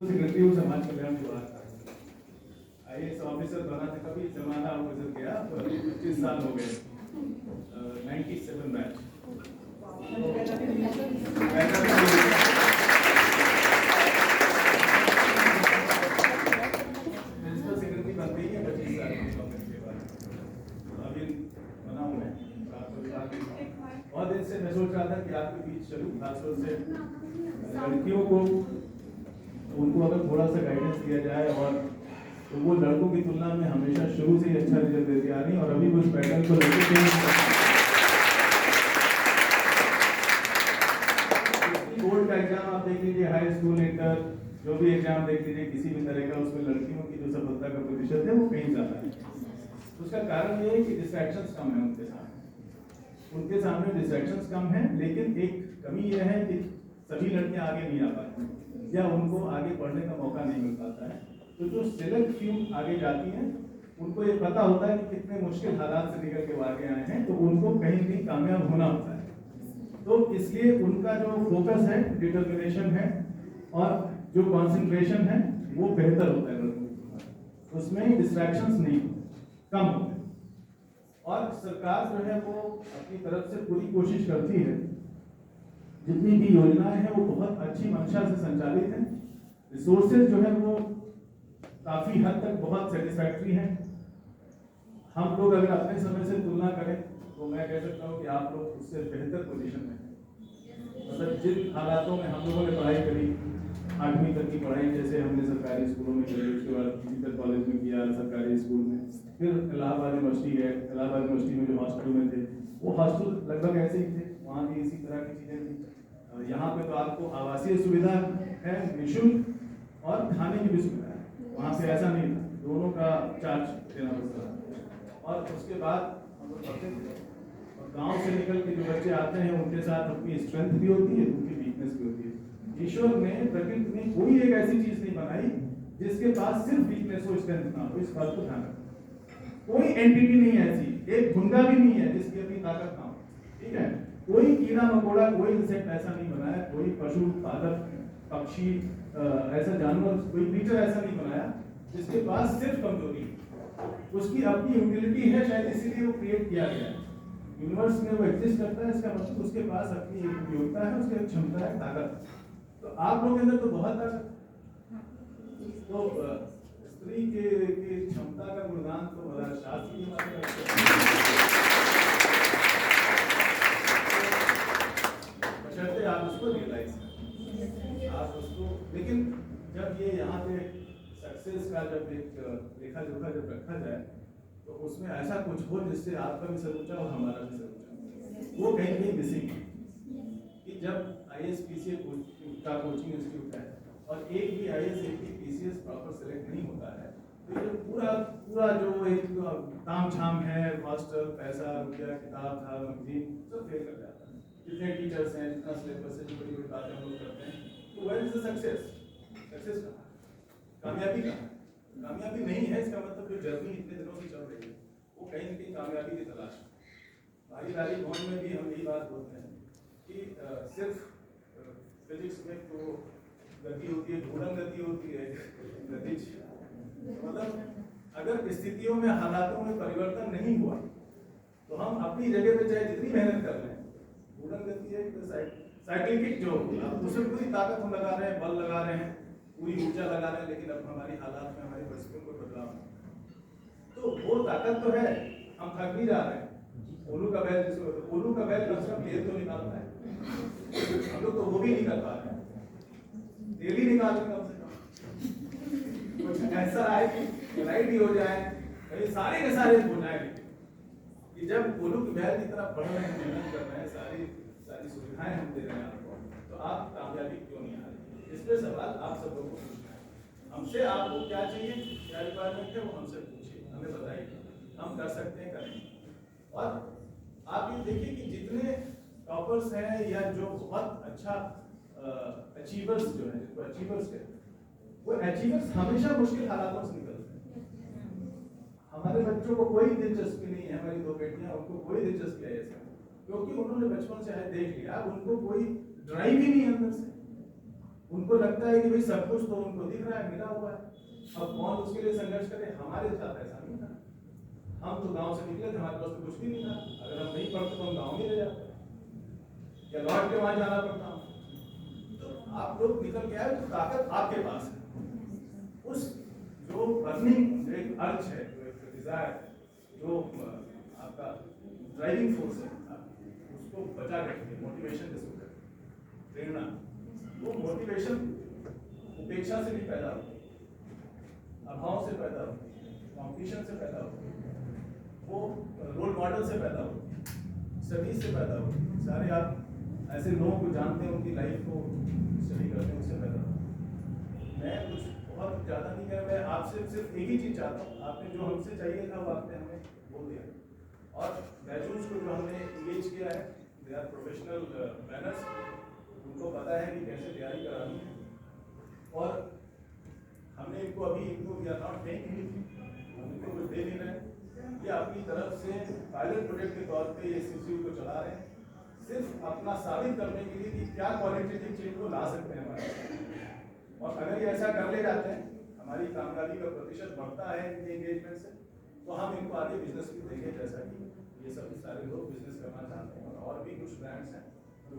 Secretary हूँ समाज कल्याण विभाग का। IAS ऑफिसर बना था, कभी जमाना गुजर गया, 25 साल हो गए। 97 बैच। प्रिंसिपल सेक्रेटरी बन गई है 25 साल के बाद। अभी बना हुआ है बहुत दिन से। मैं सोच रहा था कि आपके बीच चलूँ, खासतौर से लड़कियों को, उनको अगर थोड़ा सा गाइडेंस दिया जाए, और तो वो लड़कों की तुलना में हमेशा शुरू से ही अच्छा रिजल्ट देती आ रही, और अभी कुछ पैटर्न को लड़के बोर्ड का एग्जाम आप देख लीजिए, हाई स्कूल, इंटर, जो भी एग्जाम देख लीजिए किसी भी तरह का, उसमें लड़कियों की जो सफलता का प्रतिशत है वो कहीं ज्यादा है। उसका कारण ये है कि डिस्ट्रैक्शंस कम है उनके सामने डिस्ट्रैक्शंस कम है। लेकिन एक कमी यह है कि सभी लड़कियां आगे नहीं आ पाती या उनको आगे बढ़ने का मौका नहीं मिल पाता है। तो जो सेलेक्ट फ्यू आगे जाती हैं, उनको ये पता होता है कि कितने मुश्किल हालात से निकल के आगे आए हैं, तो उनको कहीं ना कहीं कामयाब होना होता है। तो इसलिए उनका जो फोकस है, डिटर्मिनेशन है, और जो कॉन्सेंट्रेशन है वो बेहतर होता है लड़कों का। उसमें डिस्ट्रैक्शंस नहीं, कम होते हैं। और सरकार जो है वो अपनी तरफ से पूरी कोशिश करती है, जितनी भी योजनाएं हैं वो बहुत अच्छी मंशा से संचालित हैं। रिसोर्सेज जो है वो काफी हद तक बहुत सेटिस्फैक्ट्री हैं। हम लोग अगर अपने समय से तुलना करें तो मैं कह सकता हूँ कि आप लोग उससे बेहतर पोजीशन में हैं। मतलब जिन हालातों में हम लोगों ने पढ़ाई करी, 8वीं तक की पढ़ाई जैसे हमने सरकारी स्कूलों में करी, उसके बाद फिजिकल कॉलेज में किया, सरकारी स्कूल में, फिर इलाहाबाद यूनिवर्सिटी है, इलाहाबाद यूनिवर्सिटी में जो हॉस्टल में थे वो हॉस्टल लगभग ऐसे ही थे, वहाँ भी इसी तरह की चीज़ें थी। यहाँ पे तो आपको आवासीय सुविधा है निःशुल्क, और खाने की भी सुविधा है। वहाँ पे ऐसा नहीं था, दोनों का चार्ज देना पड़ता था। और उसके बाद हम लोग पढ़ते थे, और गाँव से निकल के जो बच्चे आते हैं उनके साथ अपनी स्ट्रेंथ भी होती है, उनकी वीकनेस भी होती है। ईश्वर ने, प्रकृति ने कोई एक ऐसी चीज नहीं बनाई जिसके पास सिर्फ वीकनेस हो, स्ट्रेंथ ना हो। इस बात को ध्यान रखना। कोई एंटिटी नहीं है ऐसी, एक भुंगा भी नहीं है जिसकी अपनी ताकत ना हो, ठीक है। कोई कीड़ा मकोड़ा, कोई इंसेक्ट ऐसा नहीं बनाया, कोई पशु, पादप, पक्षी, ऐसा जानवर, कोई क्रीचर ऐसा नहीं बनाया जिसके पास सिर्फ कमजोरी है। उसकी अपनी यूटिलिटी है, शायद इसीलिए वो क्रिएट किया गया है। यूनिवर्स में वो एग्जिस्ट करता है, इसका मतलब उसके पास अपनी एक उपयोगिता है, उसकी क्षमता है, ताकत। तो आप लोगों के अंदर तो बहुत ताकत। तो स्त्री के क्षमता का गुणगान तो बड़ा शास्त्रीय बात है, बशर्ते आप उसको रियलाइज करें, आप उसको। लेकिन जब ये यहाँ पे सक्सेस का जब एक लेखा जोखा जब रखा जाए, तो उसमें ऐसा कुछ हो जिससे आपका भी सर ऊंचा और हमारा भी सर ऊंचा, वो कहीं कहीं मिसिंग है। कि जब IAS PCS का कोचिंग इंस्टीट्यूट है और एक भी IAS एक भी PCS प्रॉपर सेलेक्ट नहीं होता है, तो ये पूरा जो एक ताम झाम है, हॉस्टल, पैसा, रुपया, किताब था, मैगजीन, सब फेल कर जाता है। जितने टीचर्स हैं, जितना सिलेबस है, जो बड़ी बड़ी बातें हम लोग करते हैं, तो where is the success? Success कहाँ है? कामयाबी कहाँ है? कामयाबी नहीं है, इसका मतलब जो जर्नी इतने दिनों से चल रही है वो कहीं ना कहीं कामयाबी की तलाश है। भागीदारी भवन में भी हम यही बात बोलते हैं कि सिर्फ फिजिक्स में तो गति होती है, घूर्णन गति होती है, गतिज। मतलब अगर स्थितियों में, हालातों में परिवर्तन नहीं हुआ तो हम अपनी जगह पे चाहे जितनी मेहनत कर लें, घूर्णन गति है, साइक्लिक जो उसमें पूरी ताकत हम लगा रहे हैं, बल लगा रहे हैं, पूरी ऊर्जा लगा रहे हैं, लेकिन अब हमारी हालात में, हमारी परिस्थितियों को बदलाव, तो वो ताकत तो है, हम थक भी जा रहे हैं। उल्लू का बैल, जिसको उल्लू का बैल कम से कम लेर तो निकालता है, हम लोग तो वो भी नहीं कर पा रहे हैं। डेली निकाल कम से कम कुछ ऐसा है कि राइट ही हो जाए, कहीं सारे के सारे हो जाए। कि जब उल्लू के बैल की तरफ बढ़ रहे हैं, मेहनत कर रहे हैं, सारी सुविधाएं हम दे रहे हैं आपको, तो आप कामयाबी क्यों नहीं आ रही? इस पे सवाल आप सब लोगों को पूछना है। हमसे आपको क्या चाहिए, क्या रिक्वायरमेंट है, वो हमसे पूछिए, हमें बताइए, हम कर सकते हैं, करें। और आप ये देखिए कि जितने टॉपर्स हैं या जो बहुत अच्छा अचीवर्स जो है, जिनको अचीवर्स कहते हैं, वो अचीवर्स हमेशा मुश्किल हालातों से निकलते हैं। हमारे बच्चों को कोई दिलचस्पी नहीं है, हमारी 2 बेटियां, उनको कोई दिलचस्पी है ऐसा, क्योंकि उन्होंने बचपन से देख लिया, उनको कोई ड्राइव ही नहीं अंदर से। उनको लगता है कि भाई सब कुछ तो उनको दिख रहा है, मिला हुआ है, अब कौन उसके लिए संघर्ष करे। हमारे साथ ऐसा नहीं था, हम तो गांव से निकले थे, हमारे पास तो कुछ भी नहीं था, अगर हम नहीं पढ़ते तो हम गाँव में रह जाते या लौट के वहां जाना पड़ता। तो आप लोग निकल के आए तो ताकत आपके पास है। उस जो बर्निंग एक अर्ज है, जो एक डिजायर, जो आपका ड्राइविंग फोर्स है, आप उसको बचा रखिए। मोटिवेशन जिसको कहते हैं, प्रेरणा, वो मोटिवेशन उपेक्षा से भी पैदा होती है, अभाव से पैदा होती है, कॉम्पिटिशन से पैदा होती है, वो रोल मॉडल से पैदा होती है, सभी से पैदा होती है। सारे आप ऐसे लोगों को जानते हैं, उनकी लाइफ को स्टडी करते हैं, उससे पैदा होता है। मैं कुछ बहुत ज़्यादा नहीं कर, मैं आपसे सिर्फ एक ही चीज़ चाहता हूँ, आपने जो हमसे चाहिए था वो आपने हमें बोल दिया। और बैचूज को जो हमने इंगेज किया है, दे आर प्रोफेशनल प्लानर्स, उनको पता है कि कैसे तैयारी करानी है। और हमने इनको अभी इनको we are not paying anything, हम इनको कुछ दे नहीं रहे हैं, ये अपनी तरफ से पायलट प्रोजेक्ट के तौर पे इस इंस्टीट्यूट को चला रहे हैं, सिर्फ अपना साबित करने के लिए कि क्या क्वालिटेटिव चेंज को ला सकते हैं हमारे। और अगर ये ऐसा कर ले जाते हैं, हमारी कामयाबी का प्रतिशत बढ़ता है इनके एंगेजमेंट से, तो हम इनको आगे बिजनेस भी देंगे, जैसा कि ये सब सारे लोग बिजनेस करना चाहते हैं। और भी कुछ ब्रांड्स हैं,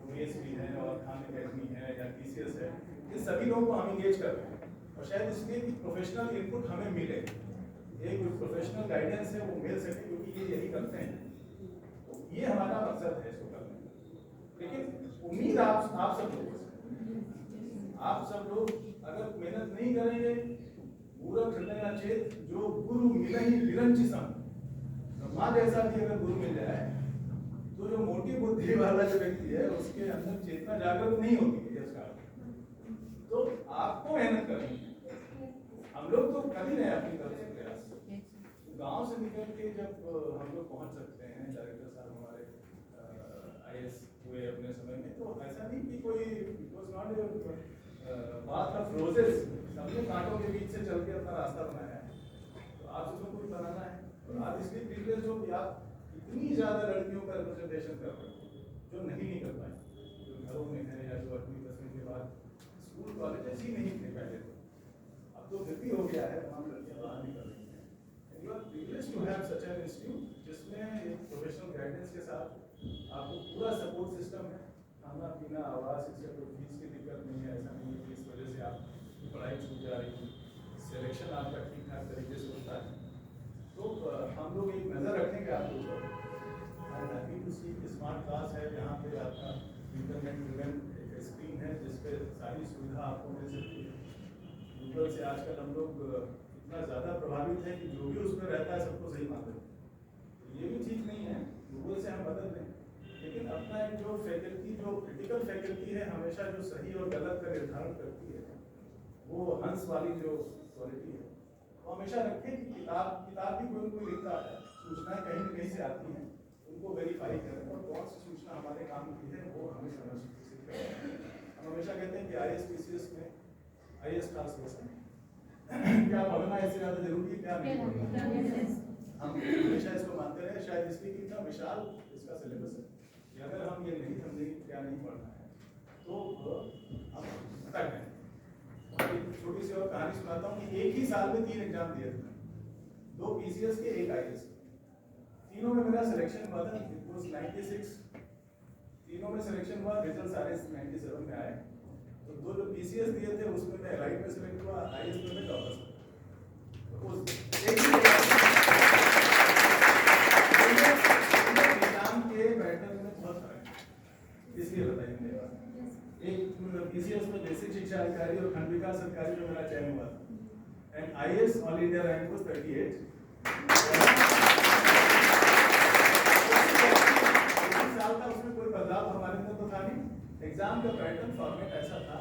वेस भी है और खान अकेडमी है या TCS है, ये सभी लोगों को हम इंगेज कर रहे हैं। और शायद इसलिए कि प्रोफेशनल इनपुट हमें मिले, एक जो प्रोफेशनल गाइडेंस है वो मिल सके, क्योंकि ये यही करते हैं। तो ये हमारा मकसद है इसको करने का। लेकिन उम्मीद आप सब लोगों से, आप सब लोग अगर मेहनत नहीं करेंगे, मूर्ख हृदय चेत जो गुरु मिले ही विरंची सम, ब्रह्मा जैसा भी अगर गुरु मिल जाए तो जो मोटी बुद्धि वाला जो व्यक्ति है उसके अंदर चेतना जागृत नहीं होती है इसका। तो आपको मेहनत करनी है, हम लोग तो कर ही रहे हैं अपनी तरफ से प्रयास। गांव से निकल के जब हम लोग पहुंच सकते हैं, डायरेक्टर साहब हमारे IAS हुए अपने समय में, तो ऐसा नहीं कि कोई इट वाज नॉट बात ऑफ रोजेस, सबने कांटों के बीच से चल के अपना रास्ता बनाया है। तो आप सबको भी बनाना है, और आप इसलिए प्रिविलेज हो कि आप इतनी ज़्यादा लड़कियों का रिप्रेजेंटेशन कर रहे हो जो नहीं कर पाए, जो घरों में है या जो 8वीं 10वीं के बाद स्कूल कॉलेजेस ही नहीं थे पहले, तो अब तो फिर भी हो गया है, तमाम लड़कियाँ बाहर निकल रही हैं। You are privilege to have such an institute जिसमें एक प्रोफेशनल गाइडेंस के साथ आपको पूरा सपोर्ट सिस्टम है, खाना पीना आवास, इससे कोई फीस की दिक्कत नहीं है। ऐसा नहीं है कि इस वजह से आपकी पढ़ाई छूट जा रही है, सिलेक्शन आपका ठीक ठाक तरीके से होता है। तो हम लोग एक नज़र रखेंगे आप लोगों पर। I am happy to see smart class है, जहाँ पे आपका इंटरनेट ड्रिवन एक स्क्रीन है जिस पे सारी सुविधा आपको मिल सकती है। गूगल से आजकल हम लोग इतना ज़्यादा प्रभावित है कि जो भी उसमें रहता है सबको सही मान लेते हैं। ये भी ठीक नहीं है, गूगल से हम बदल दें, लेकिन अपना एक जो फैकल्टी, जो क्रिटिकल फैकल्टी है, हमेशा जो सही और गलत का निर्धारण करती है, वो हंस वाली जो क्वालिटी है, वो हमेशा रखें कि किताब भी कोई लिखता है, सूचनाएं कहीं न कहीं से आती हैं, उनको वेरीफाई करें और कौन सी सूचना हमारे काम की है वो हमें समझ सकते हैं। हम हमेशा कहते हैं कि IAS PCS में IAS ट्रांसलेशन क्या पढ़ना इससे ज़्यादा जरूरी है, क्या नहीं पढ़ना, हम हमेशा इसको मानते रहे। शायद इसलिए कि इतना विशाल इसका सिलेबस है कि अगर हम ये नहीं समझेंगे क्या नहीं पढ़ना है तो हम भटक गए। एक छोटी सी और कहानी सुनाता हूँ कि एक ही साल में 3 एग्जाम दिए थे, 2 PCS के, 1 IAS। तीनों में मेरा सिलेक्शन हुआ था, इट वाज 96, तीनों में सिलेक्शन हुआ, रिजल्ट सारे 97 में आए। तो 2 जो PCS दिए थे उसमें मैं राइट में सिलेक्ट हुआ, IAS में मैं टॉपर था। तो उस एक ही एग्जाम के पैटर्न में बहुत फर्क है, इसलिए बताइए। एक PCS में बेसिक शिक्षा अधिकारी और खंड विकास अधिकारी में मेरा चयन हुआ था, and IAS all India rank was 38। साल का उसमें कोई बदलाव हमारे अंदर तो था नहीं। एग्जाम का पैटर्न फॉर्मेट ऐसा था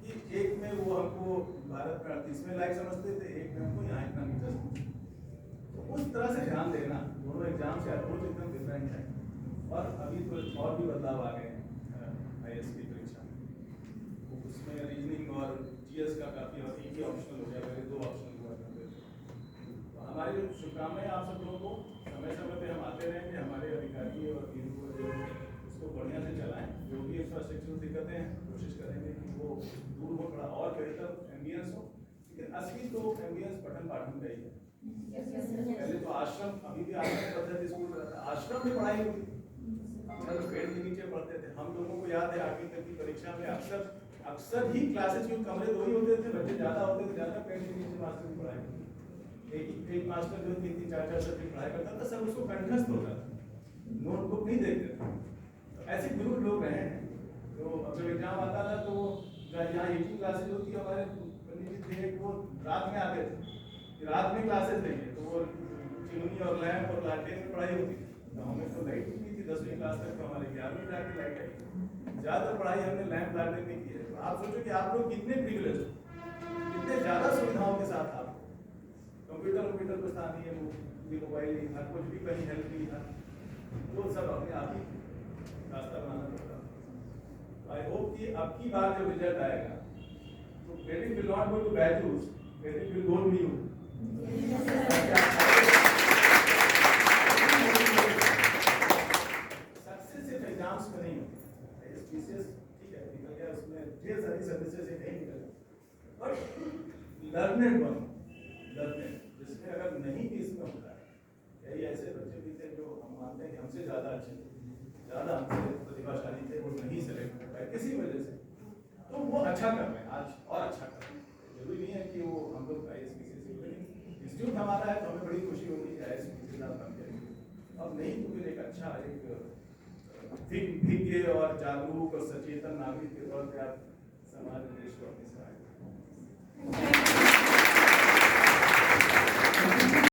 कि एक में वो हमको भारत में 38वें लायक समझते थे, एक में हमको यहाँ इतना नीचा समझते। तो उस तरह से ध्यान देना, दोनों एग्जाम से अप्रोच एकदम डिफरेंट है। और अभी तो और भी बदलाव आ गए हैं IAS की परीक्षा में, उसमें रीजनिंग और GS का काफ़ी और एक ही ऑप्शनल हो गया, पहले 2 ऑप्शनल हुआ करते थे। तो हमारी जो शुभकामनाएं आप सब लोगों को, समय समय पे हम आते रहें कि हमारे अधिकारी और टीम को उसको बढ़िया से चलाएं, जो भी इंफ्रास्ट्रक्चर दिक्कतें हैं कोशिश करेंगे कि वो दूर हो, थोड़ा और बेहतर एम्बियंस हो। लेकिन असली तो एम्बियंस पठन पाठन का ही है। पहले तो आश्रम, अभी भी आश्रम पद्धति स्कूल रहता है, आश्रम में पढ़ाई होती थी, तो पेड़ के नीचे पढ़ते थे। हम लोगों को याद है 8वीं तक की परीक्षा में अक्सर ही क्लासेस में कमरे 2 ही होते थे, बच्चे ज्यादा होते थे, ज्यादा पेड़ के नीचे मास्टर की पढ़ाई होती। एक मास्टर जो 3-3 4-4 सब्जेक्ट पढ़ाई करता था, सब उसको कंठस्थ होता था, नोटबुक नहीं देखते थे। तो ऐसे ग्रुप लोग रहे हैं जो जब एग्जाम आता था तो यहाँ 18 क्लासेज होती है, हमारे पंडित जी थे वो रात में आते थे, रात में क्लासेस देंगे, तो वो चिमनी और लैंप और लालटेन में पढ़ाई होती थी। तो हमें तो लाइट नहीं थी 10वीं क्लास तक, तो हमारे 11वीं जाके लाइट आई। ज़्यादातर पढ़ाई हमने लैंप लालटेन में की है। तो आप सोचो कि आप लोग कितने प्रिविलेज हो, कितने ज़्यादा सुविधाओं के साथ आप कंप्यूटर को स्थान नहीं है, वो मोबाइल नहीं था, कुछ भी कहीं हेल्प नहीं था, वो सब अपने आप ही रास्ता बनाना पड़ता। आई होप कि अब की बार जब रिजल्ट आएगा तो credit will not go to bachelors, credit will go to you. Success सिर्फ एग्जाम्स में नहीं होती, एसपीसीएस ठीक है निकल गया, उसमें ढेर सारी सर्विसेज है, नहीं निकल, बट लर्नेड बनो, लर्नेड, जिसमें अगर नहीं भी इसमें होता है, कई ऐसे बच्चे भी थे जो हम मानते हैं कि हमसे ज़्यादा अच्छे थे, ज़्यादा हमसे प्रतिभाशाली थे, वो नहीं सेलेक्ट कर पाए किसी वजह से, तो वो अच्छा कर रहे हैं आज और अच्छा कर रहे हैं। जरूरी नहीं है कि वो हम लोग आईएएस इंस्टीट्यूट हमारा है तो हमें बड़ी खुशी होगी कि आईएएस के साथ काम करेंगे। अब नहीं तो फिर एक अच्छा एक विज्ञ और जागरूक और सचेतन नागरिक के तौर पर आप समाज देश को अपनी सहायता